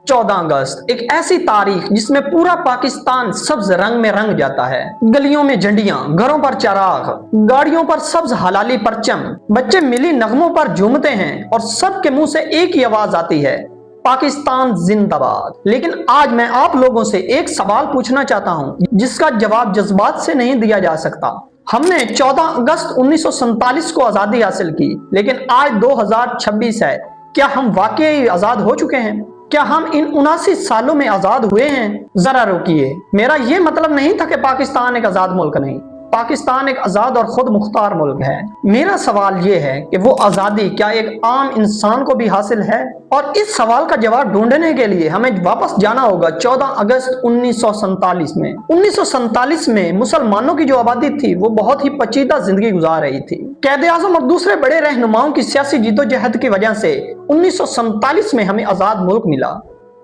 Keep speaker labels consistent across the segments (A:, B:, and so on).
A: 14 अगस्त एक ऐसी तारीख जिसमें पूरा पाकिस्तान सब्ज रंग में रंग जाता है। गलियों में झंडियां, घरों पर चराग, गाड़ियों पर सब्ज हलाली परचम, बच्चे मिली नगमों पर झूमते हैं और सबके मुंह से एक ही आवाज आती है, पाकिस्तान जिंदाबाद। लेकिन आज मैं आप लोगों से एक सवाल पूछना चाहता हूं जिसका जवाब जज्बात से नहीं दिया जा सकता। हमने 14 अगस्त 1947 को आजादी हासिल की, लेकिन आज 2026 है। क्या हम वाकई आजाद हो चुके हैं? क्या हम इन 79 सालों में आजाद हुए हैं? जरा रुकिए, मेरा यह मतलब नहीं था कि पाकिस्तान एक आजाद मुल्क नहीं, पाकिस्तान एक आजाद और खुद मुख्तार मुल्क है। मेरा सवाल यह है कि वो आजादी क्या एक आम इंसान को भी हासिल है? और इस सवाल का जवाब ढूंढने के लिए हमें वापस जाना होगा 14 अगस्त 1947 में। 1947 में मुसलमानों की जो आबादी थी वो बहुत ही पेचीदा जिंदगी गुजार रही थी। कैद आजम और दूसरे बड़े रहनुमाओं की सियासी जिद्दोजहद की वजह से 1947 में हमें आजाद मुल्क मिला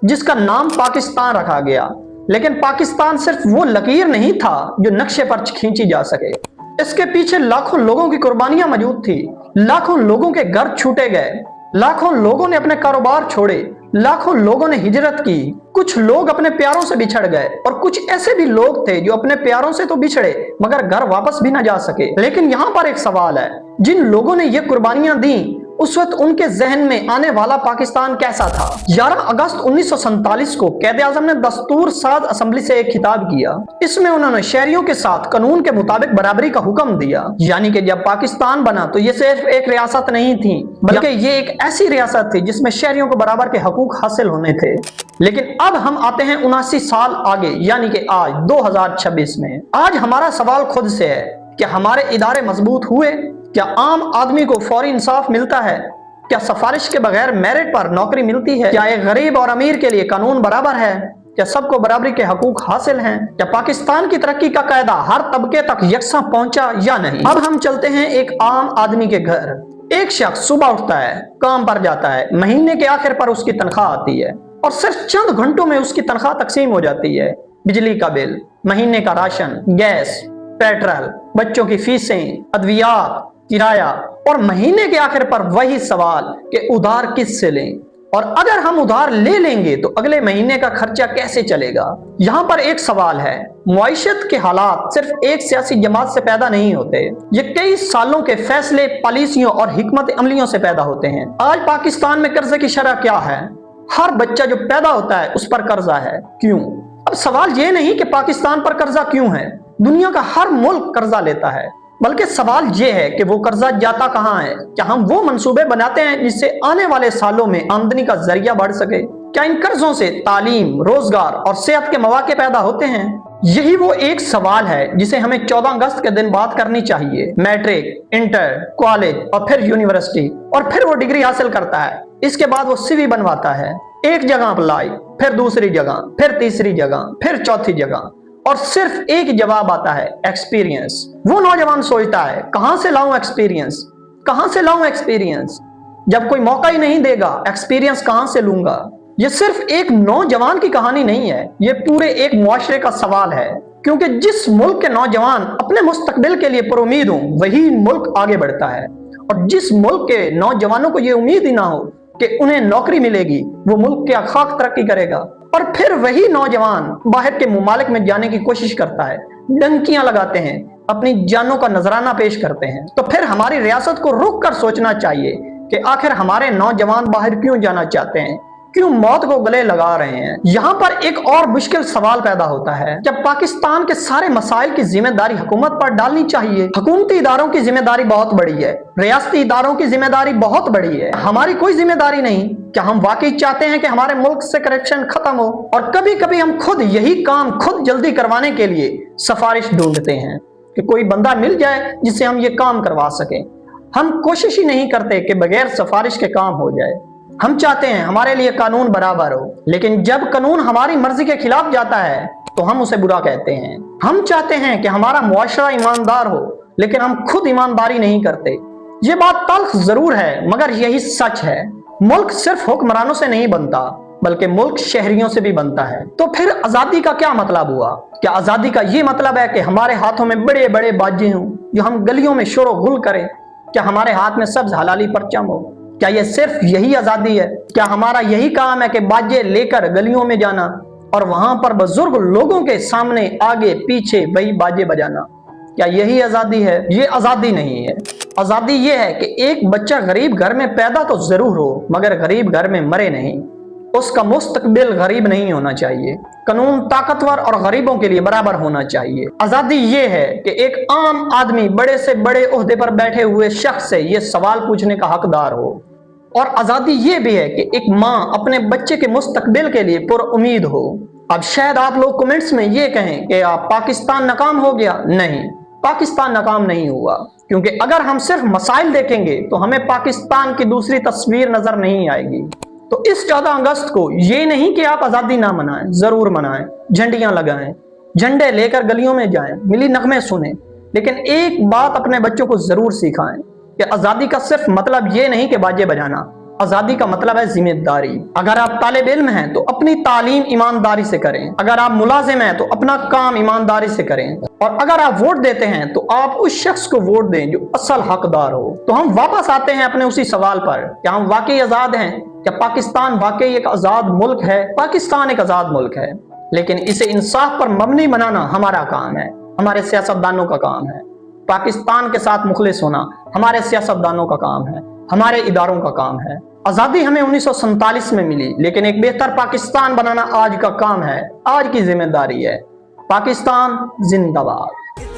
A: जिसका नाम पाकिस्तान रखा गया। लेकिन पाकिस्तान सिर्फ वो लकीर नहीं था जो नक्शे पर खींची जा सके, इसके पीछे लाखों लोगों की कुर्बानियां मौजूद थी। लाखों लोगों के घर छूटे गए, लाखों लोगों ने अपने कारोबार छोड़े, लाखों लोगों ने हिजरत की। कुछ लोग अपने प्यारों से बिछड़ गए और कुछ ऐसे भी लोग थे जो अपने प्यारों से तो बिछड़े मगर घर वापस भी न जा सके। लेकिन यहाँ पर एक सवाल है, जिन लोगों ने ये कुर्बानियां दी उस वक्त उनके जहन में आने वाला पाकिस्तान कैसा था? 11 अगस्त 1947 को कैद आजम ने दस्तूर साज असेंबली से एक खिताब किया। इसमें उन्होंने शहरियों के साथ कानून के मुताबिक बराबरी का हुक्म दिया। यानी कि जब पाकिस्तान बना तो ये सिर्फ एक रियासत नहीं थी, बल्कि ये एक ऐसी रियासत थी जिसमें शहरियों को बराबर के हकूक हासिल होने थे। लेकिन अब हम आते हैं 79 साल आगे, यानी कि आज 2026 में। आज हमारा सवाल खुद से है, क्या हमारे इदारे मजबूत हुए? क्या आम आदमी को फौरी इंसाफ मिलता है? क्या सिफारिश के बगैर मेरिट पर नौकरी मिलती है? क्या एक गरीब और अमीर के लिए कानून बराबर है? क्या सबको बराबरी के हकूक हासिल हैं? क्या पाकिस्तान की तरक्की का कायदा हर तबके तक यकसा पहुंचा या नहीं? अब हम चलते हैं एक आम आदमी के घर। एक शख्स सुबह उठता है, काम पर जाता है, महीने के आखिर पर उसकी तनख्वाह आती है और सिर्फ चंद घंटों में उसकी तनख्वाह तकसीम हो जाती है। बिजली का बिल, महीने का राशन, गैस, पेट्रोल, बच्चों की फीसें, अद्वियात, किराया और महीने के आखिर पर वही सवाल कि उधार किससे लें, और अगर हम उधार ले लेंगे तो अगले महीने का खर्चा कैसे चलेगा? यहाँ पर एक सवाल है, मुआइशत के हालात सिर्फ एक सियासी जमात से पैदा नहीं होते, ये कई सालों के फैसले, पॉलिसियों और हिकमत अमलियों से पैदा होते हैं। आज पाकिस्तान में कर्जे की शरह क्या है? हर बच्चा जो पैदा होता है उस पर कर्जा है। क्यों? अब सवाल ये नहीं कि पाकिस्तान पर कर्जा क्यों है, दुनिया का हर मुल्क कर्जा लेता है, बल्कि सवाल यह है कि वो कर्जा जाता कहाँ है? क्या हम वो मंसूबे बनाते हैं जिससे आने वाले सालों में आमदनी का जरिया बढ़ सके? क्या इन कर्जों से तालीम, रोजगार और सेहत के मौके पैदा होते हैं? यही वो एक सवाल है जिसे हमें 14 अगस्त के दिन बात करनी चाहिए। मैट्रिक, इंटर, कॉलेज और फिर यूनिवर्सिटी, और फिर वो डिग्री हासिल करता है। इसके बाद वो सीवी बनवाता है, एक जगह अप्लाई, फिर दूसरी जगह, फिर तीसरी जगह, फिर चौथी जगह, और सिर्फ एक जवाब आता है, एक्सपीरियंस। वो नौजवान सोचता है, कहां से लाऊं एक्सपीरियंस, कहां से लाऊं एक्सपीरियंस? जब कोई मौका ही नहीं देगा, एक्सपीरियंस कहां से लूंगा? ये सिर्फ एक नौजवान की कहानी नहीं है, ये पूरे एक मुआशरे का सवाल है। क्योंकि जिस मुल्क के नौजवान अपने मुस्तकबिल के लिए पुरुमीद हों, वही मुल्क आगे बढ़ता है। और जिस मुल्क के नौजवानों को ये उम्मीद ही ना हो कि उन्हें नौकरी मिलेगी, वो मुल्क क्या खाक तरक्की करेगा। और फिर वही नौजवान बाहर के मुमालिक में जाने की कोशिश करता है, डंकियां लगाते हैं, अपनी जानों का नजराना पेश करते हैं। तो फिर हमारी रियासत को रुक कर सोचना चाहिए कि आखिर हमारे नौजवान बाहर क्यों जाना चाहते हैं, क्यों मौत को गले लगा रहे हैं। यहाँ पर एक और मुश्किल सवाल पैदा होता है, जब पाकिस्तान के सारे मसाइल की जिम्मेदारी हुकूमत पर डालनी चाहिए। हुकूमती इदारों की जिम्मेदारी बहुत बड़ी है, रियासती इदारों की जिम्मेदारी बहुत बड़ी है, हमारी कोई जिम्मेदारी नहीं। क्या हम वाकई चाहते हैं कि हमारे मुल्क से करप्शन खत्म हो? और कभी कभी हम खुद यही काम खुद जल्दी करवाने के लिए सिफारिश ढूंढते हैं कि कोई बंदा मिल जाए जिससे हम ये काम करवा सके। हम कोशिश ही नहीं करते कि बगैर सिफारिश के काम हो जाए। हम चाहते हैं हमारे लिए कानून बराबर हो, लेकिन जब कानून हमारी मर्जी के खिलाफ जाता है तो हम उसे बुरा कहते हैं। हम चाहते हैं कि हमारा मुआशरा ईमानदार हो, लेकिन हम खुद ईमानदारी नहीं करते। ये बात तल्ख जरूर है, मगर यही सच है। मुल्क सिर्फ हुक्मरानों से नहीं बनता, बल्कि मुल्क शहरियों से भी बनता है। तो फिर आजादी का क्या मतलब हुआ? क्या आजादी का ये मतलब है कि हमारे हाथों में बड़े बड़े बाजे हों जो हम गलियों में शोर गुल करें? क्या हमारे हाथ में सब्ज हलाली परचम हो? क्या ये सिर्फ यही आजादी है? क्या हमारा यही काम है कि बाजे लेकर गलियों में जाना और वहां पर बुजुर्ग लोगों के सामने आगे पीछे वही बाजे बजाना? क्या यही आजादी है? ये आजादी नहीं है। आजादी ये है कि एक बच्चा गरीब घर में पैदा तो जरूर हो, मगर गरीब घर में मरे नहीं। उसका मुस्तकबिल गरीब नहीं होना चाहिए। कानून ताकतवर और गरीबों के लिए बराबर होना चाहिए। आजादी ये है कि एक आम आदमी बड़े से बड़े ओहदे पर बैठे हुए शख्स से ये सवाल पूछने का हकदार हो। और आजादी ये भी है कि एक माँ अपने बच्चे के मुस्तकबिल के लिए पुरुम्मीद हो। अब शायद आप लोग कमेंट्स में ये कहें कि आप पाकिस्तान नाकाम हो गया। नहीं, पाकिस्तान नाकाम नहीं हुआ, क्योंकि अगर हम सिर्फ मसाइल देखेंगे तो हमें पाकिस्तान की दूसरी तस्वीर नजर नहीं आएगी। तो इस 14 अगस्त को ये नहीं कि आप आजादी ना मनाएं, जरूर मनाएं, झंडियां लगाएं, झंडे लेकर गलियों में जाएं, मिली नगमे सुने, लेकिन एक बात अपने बच्चों को जरूर सिखाएं कि आजादी का सिर्फ मतलब ये नहीं कि बाजे बजाना। आजादी का मतलब है जिम्मेदारी। अगर आप तालिब इल्म हैं तो अपनी तालीम ईमानदारी से करें। अगर आप मुलाजिम हैं तो अपना काम ईमानदारी से करें। और अगर आप वोट देते हैं तो आप उस शख्स को वोट दें जो असल हकदार हो। तो हम वापस आते हैं अपने उसी सवाल पर, क्या हम वाकई आजाद हैं? क्या पाकिस्तान वाकई एक आजाद मुल्क है? पाकिस्तान एक आजाद मुल्क है, लेकिन इसे इंसाफ पर मबनी बनाना हमारा काम है, हमारे सियासतदानों का काम है। पाकिस्तान के साथ मुखलिस होना हमारे सियासतदानों का काम है, हमारे इदारों का काम है। आजादी हमें 1947 में मिली, लेकिन एक बेहतर पाकिस्तान बनाना आज का काम है, आज की जिम्मेदारी है। पाकिस्तान जिंदाबाद।